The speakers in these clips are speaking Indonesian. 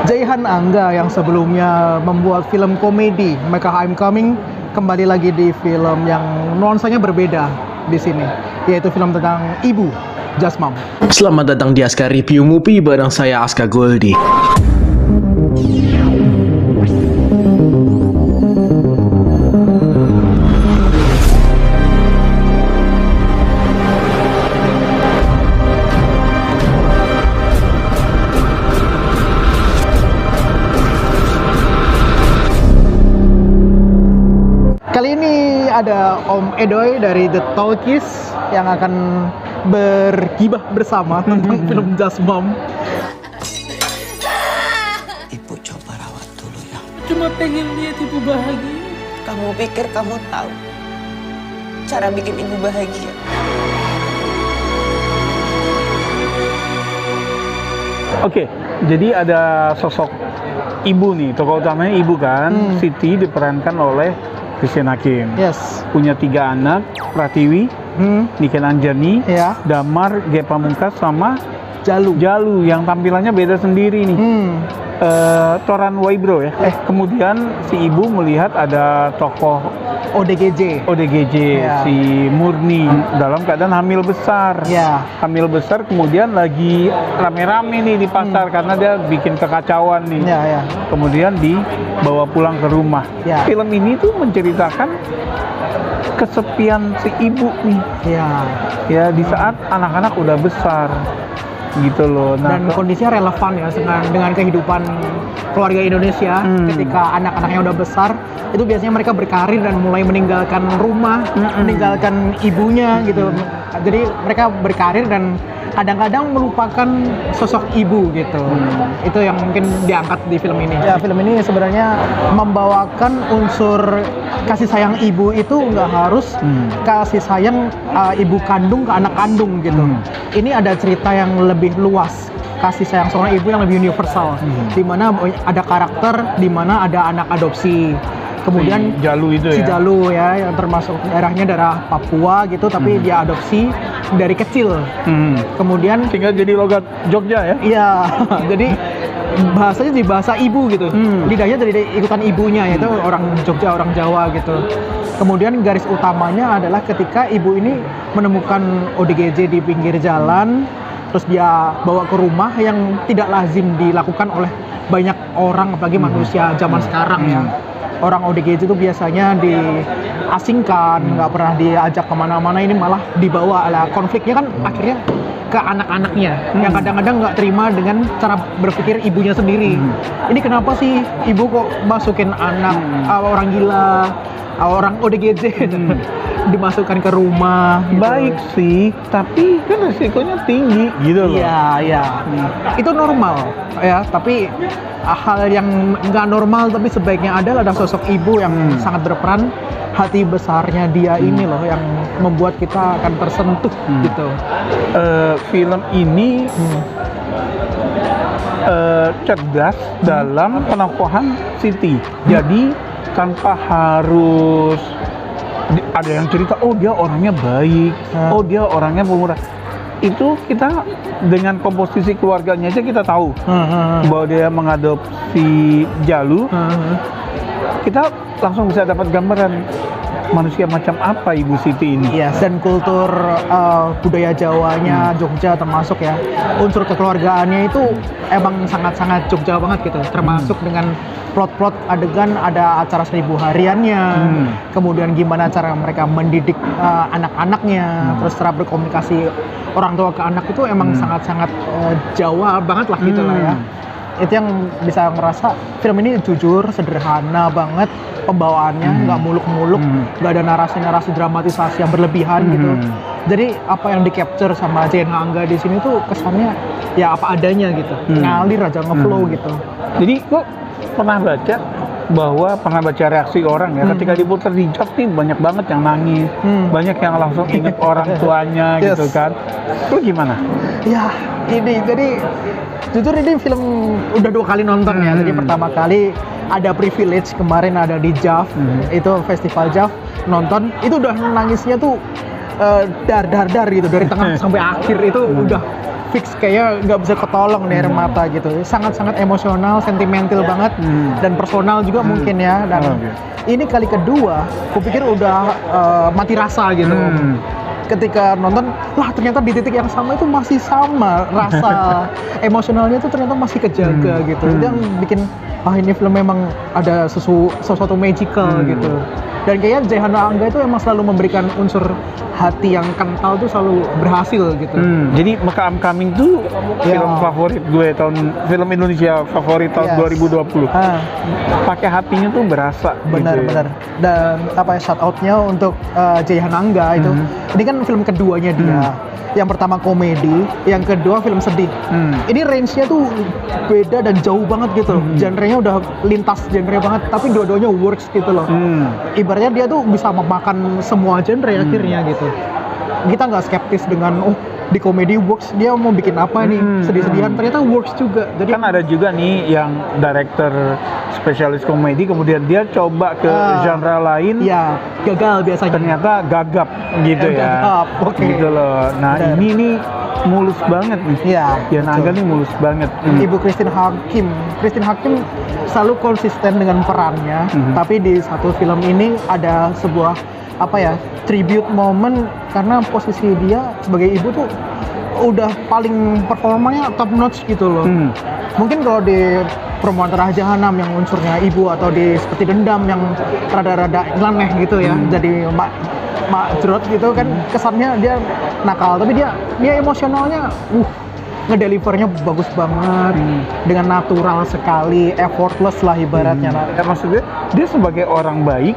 Jaihan Angga yang sebelumnya membuat film komedi Mecca I'm Coming kembali lagi di film yang nuansanya berbeda di sini, yaitu film tentang ibu, Just Mom. Selamat datang di Aska Review Movie bareng saya Aska Goldi. Kali ini ada Om Edoy dari The Talkies yang akan bergibah bersama tentang film Just Mom. Ibu coba rawat dulu ya. Cuma pengen lihat ibu bahagia. Kamu pikir kamu tahu cara bikin ibu bahagia? Oke, jadi ada sosok ibu nih, tokoh utamanya ibu kan, Siti diperankan oleh Christian Hakim. Yes. Punya 3 anak, Pratiwi, Niken Anjani, Ya. Damar, Ge Pamungkas, sama Jalu. Jalu yang tampilannya beda sendiri nih. Toran Waibro ya. Kemudian si ibu melihat ada tokoh ODGJ. ODGJ, Ya. si Murni dalam keadaan hamil besar. Ya. Hamil besar, kemudian lagi rame-rame nih di pasar karena dia bikin kekacauan nih. Ya, ya. Kemudian dibawa pulang ke rumah. Ya. Film ini tuh menceritakan kesepian si ibu nih. Ya. Ya, di saat anak-anak udah besar. Gitu loh. Nah, Dan kondisinya relevan ya dengan kehidupan keluarga Indonesia ketika anak-anaknya udah besar, itu biasanya mereka berkarir dan mulai meninggalkan rumah, meninggalkan ibunya gitu. Jadi mereka berkarir dan kadang-kadang melupakan sosok ibu gitu. Itu yang mungkin diangkat di film ini. Ya, film ini sebenarnya membawakan unsur kasih sayang ibu itu nggak harus kasih sayang ibu kandung ke anak kandung gitu. Ini ada cerita yang lebih luas, kasih sayang seorang ibu yang lebih universal, di mana ada karakter, di mana ada anak adopsi. Kemudian si Jalu itu si ya. Jalu ya, yang termasuk daerahnya daerah Papua gitu, tapi dia adopsi dari kecil. Kemudian Tinggal jadi logat Jogja ya. iya, jadi bahasanya di bahasa ibu gitu, lidahnya dari ikutan ibunya, yaitu orang Jogja, orang Jawa gitu. Kemudian garis utamanya adalah ketika ibu ini menemukan ODGJ di pinggir jalan, terus dia bawa ke rumah yang tidak lazim dilakukan oleh banyak orang, apalagi manusia zaman sekarang ya. Orang ODGJ itu biasanya diasingkan, nggak pernah diajak kemana-mana, ini malah dibawa lah. Konfliknya kan akhirnya ke anak-anaknya yang kadang-kadang nggak terima dengan cara berpikir ibunya sendiri. Ini kenapa sih ibu kok masukin anak orang gila, orang ODGJ dimasukkan ke rumah gitu. Baik sih, tapi kan resikonya tinggi gitu loh. Iya, iya. Itu normal ya, tapi hal yang nggak normal tapi sebaiknya ada sosok ibu yang sangat berperan. Hati besarnya dia ini loh yang membuat kita akan tersentuh gitu. Film ini cerdas dalam penokohan Siti. Jadi tanpa harus ada yang cerita, oh dia orangnya baik, oh dia orangnya pemurah. Itu kita dengan komposisi keluarganya aja kita tahu bahwa dia mengadopsi Jalu. Kita langsung bisa dapat gambaran manusia macam apa Ibu Siti ini. Iya, dan kultur budaya Jawanya, Jogja termasuk ya, unsur kekeluargaannya itu emang sangat-sangat Jogja banget gitu. Termasuk dengan plot-plot adegan ada acara 1000 hariannya, kemudian gimana cara mereka mendidik anak-anaknya, terus cara berkomunikasi orang tua ke anak itu emang sangat-sangat Jawa banget lah gitu lah ya. Itu yang bisa ngerasa film ini jujur, sederhana banget pembawaannya, nggak muluk-muluk, nggak ada narasi-narasi dramatisasi yang berlebihan gitu. Jadi apa yang di-capture sama Jaihan Angga di sini tuh kesannya ya apa adanya gitu, ngalir aja, ngeflow gitu. Jadi kok pernah baca reaksi orang ya, ketika diputar di jok nih banyak banget yang nangis, banyak yang langsung inget orang tuanya gitu kan. Lu gimana? Ya ini jadi jujur ini film udah 2 kali nonton ya. Jadi pertama kali ada privilege kemarin ada di JAV, itu festival JAV, nonton itu udah nangisnya tuh dar gitu dari tengah sampai akhir itu udah fix kayak nggak bisa ketolong dari mata gitu. Sangat-sangat emosional, sentimental banget dan personal juga mungkin ya. Dan ini kali kedua, kupikir udah mati rasa gitu. Ketika nonton, lah ternyata di titik yang sama itu masih sama rasa emosionalnya itu ternyata masih kejaga gitu. Itu yang bikin ini film memang ada sesuatu magical gitu. Dan kayaknya Jayhana Angga itu emang selalu memberikan unsur hati yang kental tuh selalu berhasil gitu. Jadi Mecca Coming tuh film favorit gue film Indonesia favorit tahun 2020. Pakai hatinya tuh berasa. Benar. Dan shout outnya untuk Jayhana Angga itu. Ini kan film keduanya dia. Yang pertama komedi, yang kedua film sedih. Ini range-nya tuh beda dan jauh banget gitu. Genre-nya udah lintas genre banget, tapi dua-duanya works gitu loh. Ibaratnya dia tuh bisa memakan semua genre akhirnya gitu. Kita nggak skeptis dengan di komedi works, dia mau bikin apa nih sedih-sedihan, ternyata works juga. Jadi kan ada juga nih yang director spesialis komedi, kemudian dia coba ke genre lain, gagal biasanya. Ternyata gagap gitu ya. Gitu loh. Nah ini nih mulus banget nih. Jayhana Angga nih mulus banget. Ibu Christine Hakim selalu konsisten dengan perannya, tapi di satu film ini ada sebuah tribute moment karena posisi dia sebagai ibu tuh udah paling performanya top notch gitu loh. Mungkin kalau di Perempuan Terah Jahanam yang unsurnya ibu, atau di Seperti Dendam yang rada-rada nyeleneh gitu ya, jadi mak jerot gitu kan, kesannya dia nakal, tapi dia emosionalnya ngedelivernya bagus banget, dengan natural sekali, effortless lah ibaratnya. Maksudnya dia sebagai orang baik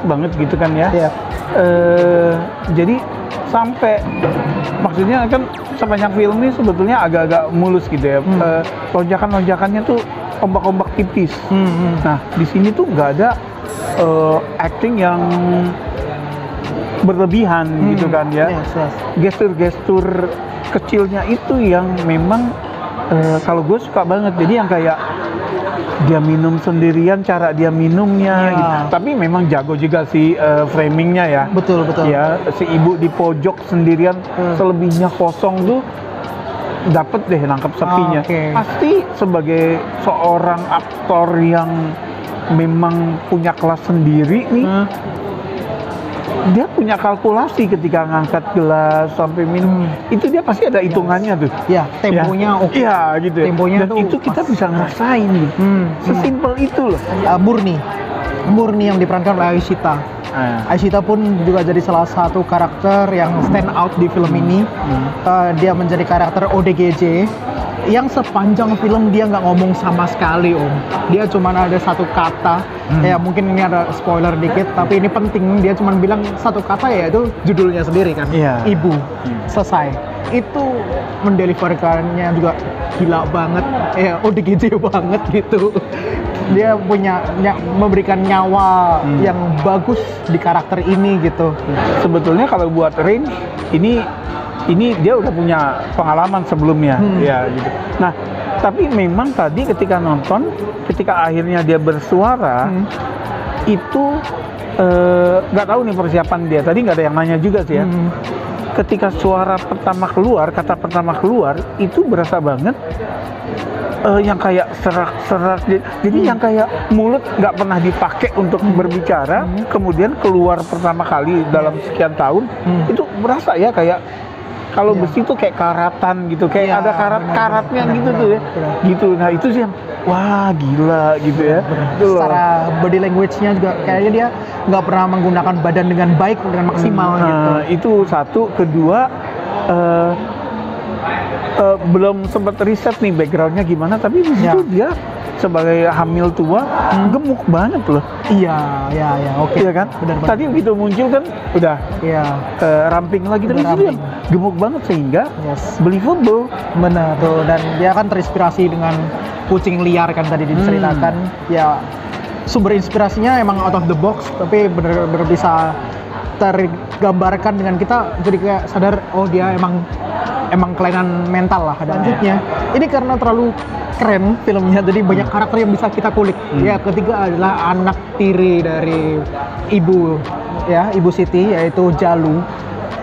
banget gitu kan ya. Jadi sampai maksudnya kan sepanjang film ini sebetulnya agak-agak mulus gitu ya. Lonjakan-lonjakannya tuh ombak-ombak tipis. Nah di sini tuh nggak ada acting yang berlebihan gitu kan ya. Gestur-gestur kecilnya itu yang memang kalau gue suka banget. Jadi yang kayak dia minum sendirian, cara dia minumnya gitu. Tapi memang jago juga sih framingnya ya. Betul. Ya, si ibu di pojok sendirian, selebihnya kosong tuh dapet deh nangkep sepinya. Pasti sebagai seorang aktor yang memang punya kelas sendiri nih, dia punya kalkulasi ketika ngangkat gelas sampai minum. Itu dia pasti ada hitungannya tuh. Temponya oke. Gitu. Temponya dan itu kita bisa ngerasain gitu. Sesimpel itu loh. Murni yang diperankan oleh Aisyita. Aisyita pun juga jadi salah satu karakter yang stand out di film ini. Dia menjadi karakter ODGJ yang sepanjang film dia nggak ngomong sama sekali, Om. Dia cuma ada satu kata, ya mungkin ini ada spoiler dikit, tapi ini penting. Dia cuma bilang satu kata, yaitu judulnya sendiri kan, Ibu. Selesai. Itu mendeliverkannya juga gila banget, ODGJ banget gitu. Dia memberikan nyawa yang bagus di karakter ini gitu. Sebetulnya kalau buat range ini dia udah punya pengalaman sebelumnya, ya gitu. Nah, tapi memang tadi ketika nonton, ketika akhirnya dia bersuara, itu nggak tahu nih persiapan dia. Tadi nggak ada yang nanya juga sih ya. Ketika suara pertama keluar, kata pertama keluar, itu berasa banget yang kayak serak-serak. Jadi yang kayak mulut nggak pernah dipakai untuk berbicara, kemudian keluar pertama kali dalam sekian tahun, itu berasa ya kayak kalau besi tuh kayak karatan gitu, kayak ada karatnya gitu tuh ya. Gitu. Nah, itu sih yang wah gila gitu ya. Secara body language-nya juga kayaknya dia nggak pernah menggunakan badan dengan baik, dengan maksimal gitu. Itu satu. Kedua, belum sempat riset nih background-nya gimana, tapi di situ dia sebagai hamil tua gemuk banget loh. Iya, oke. Iya kan? Benar. Tadi begitu muncul kan udah ramping lagi, tapi dia gemuk banget sehingga believable. Benar tuh, dan dia kan terinspirasi dengan kucing liar kan tadi diceritakan. Ya sumber inspirasinya emang out of the box, tapi benar-benar bisa tergambarkan dengan kita jadi kayak sadar, oh dia emang kelainan mental lah. Lanjutnya, ini karena terlalu keren filmnya, jadi banyak karakter yang bisa kita kulik. Ya, ketiga adalah anak tiri dari ibu Siti, yaitu Jalu.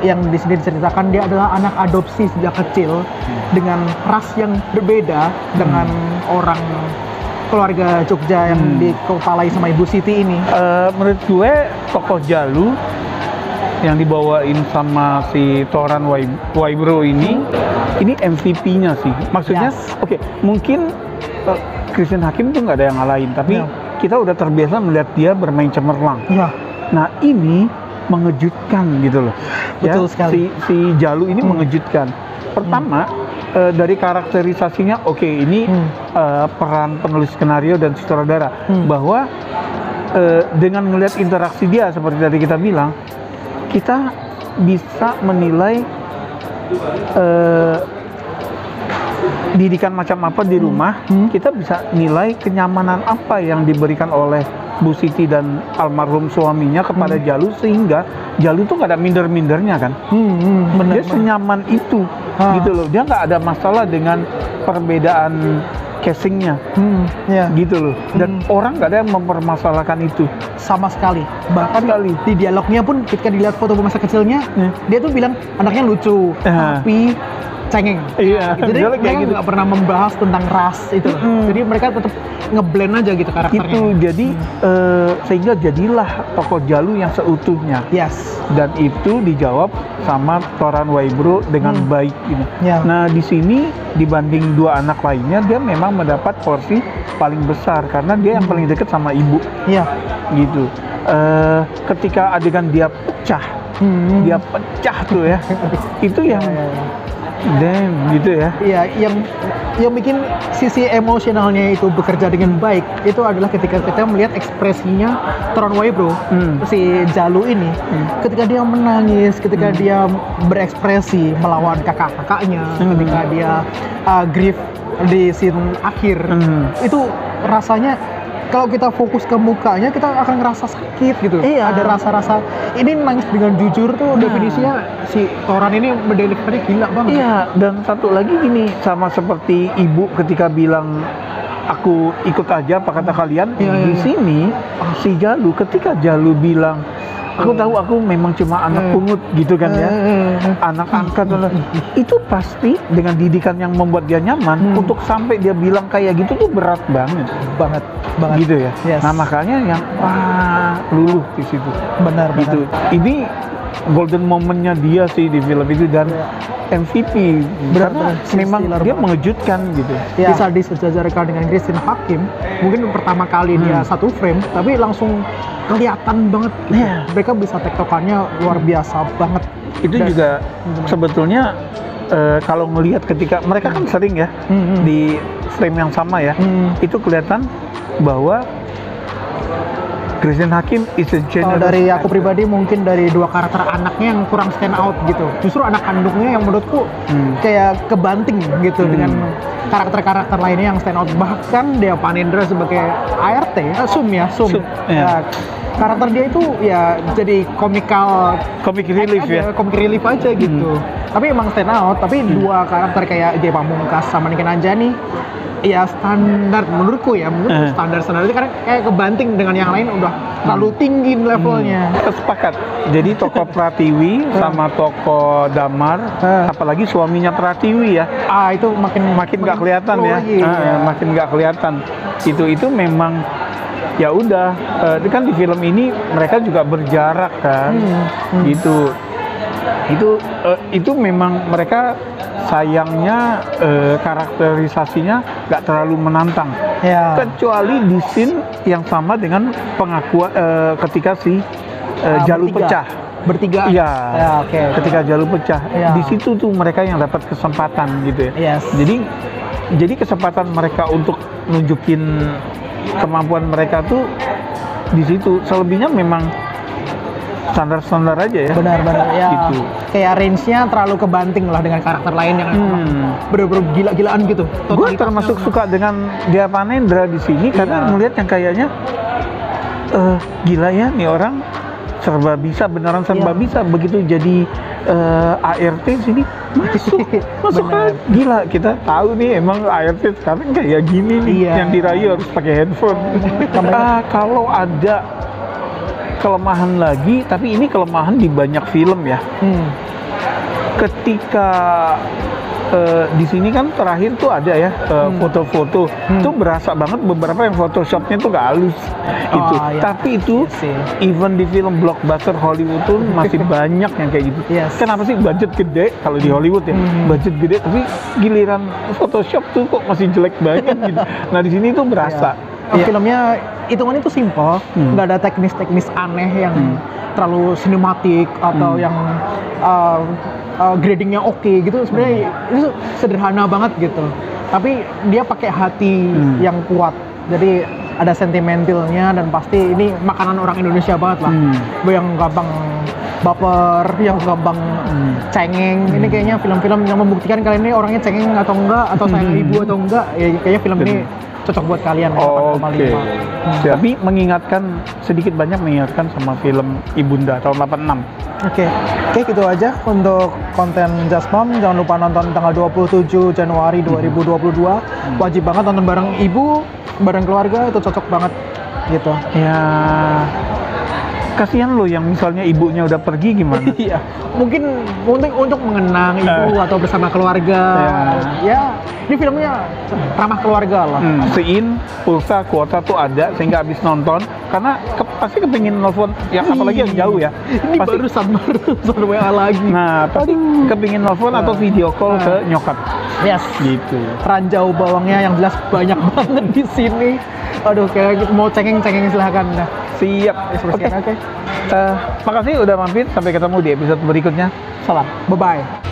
yang di sini diceritakan dia adalah anak adopsi sejak kecil dengan ras yang berbeda dengan orang keluarga Jogja yang dikepalai sama Ibu Siti ini. Menurut gue tokoh Jalu yang dibawain sama si Toran Waibro ini MVP-nya sih. Maksudnya, Yes. oke, mungkin Christian Hakim tuh nggak ada yang ngalahin, tapi Ya. kita udah terbiasa melihat dia bermain cemerlang. Iya. Nah ini mengejutkan gitu loh. Betul sekali. Si Jalu ini mengejutkan. Pertama dari karakterisasinya, oke, ini peran penulis skenario dan sutradara bahwa dengan melihat interaksi dia seperti tadi kita bilang, kita bisa menilai didikan macam apa di rumah, kita bisa nilai kenyamanan apa yang diberikan oleh Bu Siti dan almarhum suaminya kepada Jalu, sehingga Jalu tuh nggak ada minder-mindernya kan. Dia senyaman itu gitu loh. Dia nggak ada masalah dengan perbedaan casingnya Ya. gitu loh. Dan orang nggak ada yang mempermasalahkan itu. Sama sekali. Bahkan Sekali. di dialognya pun ketika dilihat foto masa kecilnya, dia tuh bilang anaknya lucu, tapi cengeng. Iya, Jadi dia kayak mereka gitu. nggak pernah membahas tentang ras itu. Jadi mereka tetap ngeblend aja gitu karakternya. Itu jadi sehingga jadilah tokoh Jalu yang seutuhnya. Yes. Dan itu dijawab sama Toran Waibro dengan baik gitu. Ya. Nah di sini dibanding dua anak lainnya, dia memang mendapat porsi paling besar karena dia yang paling dekat sama ibu Iya. gitu. Ketika adegan dia pecah tuh ya, itu yang damn gitu ya. Iya, yang bikin sisi emosionalnya itu bekerja dengan baik itu adalah ketika kita melihat ekspresinya Toran Waibro, si Jalu ini, ketika dia menangis, ketika dia berekspresi melawan kakak-kakaknya, ketika dia grief di scene akhir, itu rasanya kalau kita fokus ke mukanya kita akan ngerasa sakit gitu. Iya. Ada rasa-rasa ini nangis dengan jujur tuh definisinya si Toran ini mendelivery gila banget. Iya, dan satu lagi gini, sama seperti ibu ketika bilang aku ikut aja apa kata kalian. Di sini si Jalu, ketika Jalu bilang aku tahu aku memang cuma anak pungut gitu kan ya, anak angkat, itu pasti dengan didikan yang membuat dia nyaman, untuk sampai dia bilang kayak gitu tuh berat banget gitu ya. Yes. Nah makanya yang luluh di situ. Benar Gitu. Ini golden momennya dia sih di film itu, dan MVP karena Benar-benar memang stellar dia banget. mengejutkan gitu. Ya. Bisa disejajarkan dengan Christian Hakim, mungkin pertama kali dia satu frame tapi langsung kelihatan banget gitu. Iya. Mereka bisa tektokannya luar biasa banget. Itu Dan- juga sebetulnya kalau melihat ketika mereka kan sering ya di frame yang sama ya, itu kelihatan bahwa Christian Hakim is a Kalau generous dari aku actor. pribadi mungkin dari dua karakter anaknya yang kurang stand out gitu. Justru anak kandungnya yang menurutku kayak kebanting gitu dengan karakter-karakter lainnya yang stand out. Bahkan Dea Panendra sebagai ART, Sum. ya. Ya, karakter dia itu ya jadi Comic relief ya. comic relief aja gitu. Tapi emang stand out. Tapi dua karakter kayak J Pamungkas sama Niken Anjani, ya standar menurutku ya, standar itu karena kayak kebanting dengan yang lain udah terlalu tinggi levelnya. Sepakat. Jadi tokoh Pratiwi sama tokoh Damar, apalagi suaminya Pratiwi ya, Itu makin nggak kelihatan ya. lagi, ya. Makin nggak kelihatan. Itu memang ya udah. Kan di film ini mereka juga berjarak kan, gitu. Itu memang mereka sayangnya karakterisasinya nggak terlalu menantang. Ya. Kecuali di scene yang sama dengan pengakuan ketika si Jalu Bertiga. pecah. Bertiga. Iya. Ya, oke. Ketika Jalu pecah, Ya. di situ tuh mereka yang dapat kesempatan gitu ya. Yes. Jadi kesempatan mereka untuk nunjukin kemampuan mereka tuh di situ. Selebihnya memang standar-standar aja ya. Benar-benar ya. Gitu. Kayak range-nya terlalu kebanting lah dengan karakter lain yang emang bener-bener gila-gilaan gitu. Gue Totalitasnya. termasuk suka dengan Dea Panendra di sini karena melihat yang kayaknya gila ya nih orang serba bisa, beneran serba Iya. bisa. Begitu jadi ART sini masuk Bener. gila. Kita tahu nih emang ART sekarang kayak gini nih, Iya. yang dirayu harus pakai headphone. Kalau ada kelemahan lagi, tapi ini kelemahan di banyak film ya. Ketika di sini kan terakhir tuh ada ya foto-foto, itu berasa banget beberapa yang Photoshopnya tuh gak halus itu. iya. Tapi itu Iya sih. even di film blockbuster Hollywood tuh masih banyak yang kayak gitu. Yes. Kenapa sih budget gede kalau di Hollywood ya? Budget gede tapi giliran Photoshop tuh kok masih jelek banget gitu. Nah di sini tuh berasa. Filmnya hitungannya itu simple, nggak ada teknis-teknis aneh yang terlalu sinematik atau yang gradingnya oke gitu. Sebenarnya itu sederhana banget gitu. Tapi dia pakai hati yang kuat. Jadi ada sentimentalnya dan pasti ini makanan orang Indonesia banget lah. Yang gampang baper, yang gampang cengeng. Ini kayaknya film-film yang membuktikan kalian ini orangnya cengeng atau enggak, atau sayang ibu atau enggak. Ya kayaknya film ini cocok buat kalian. Oke. Tapi mengingatkan sedikit banyak mengingatkan sama film Ibunda tahun 86. Oke, gitu aja untuk konten Just Mom. Jangan lupa nonton tanggal 27 Januari 2022. Wajib banget nonton bareng ibu, bareng keluarga, itu cocok banget gitu. Ya, kasihan loh yang misalnya ibunya udah pergi gimana? Iya, mungkin untuk mengenang ibu atau bersama keluarga. Ya, ini filmnya ramah keluarga lah. Sein, pulsa, kuota tuh ada sehingga habis nonton karena pasti kepingin nelfon yang apalagi yang jauh ya. Ini Pasti, barusan WA lagi. nah, pasti kepingin nelfon atau video call ke nyokap. Yes. Gitu. Ranjau bawangnya yang jelas banyak banget di sini. Aduh, kayak gitu mau cengeng-cengeng silahkan. Nah, Siap. oke. Makasih udah mampir. Sampai ketemu di episode berikutnya. Salam. Bye-bye.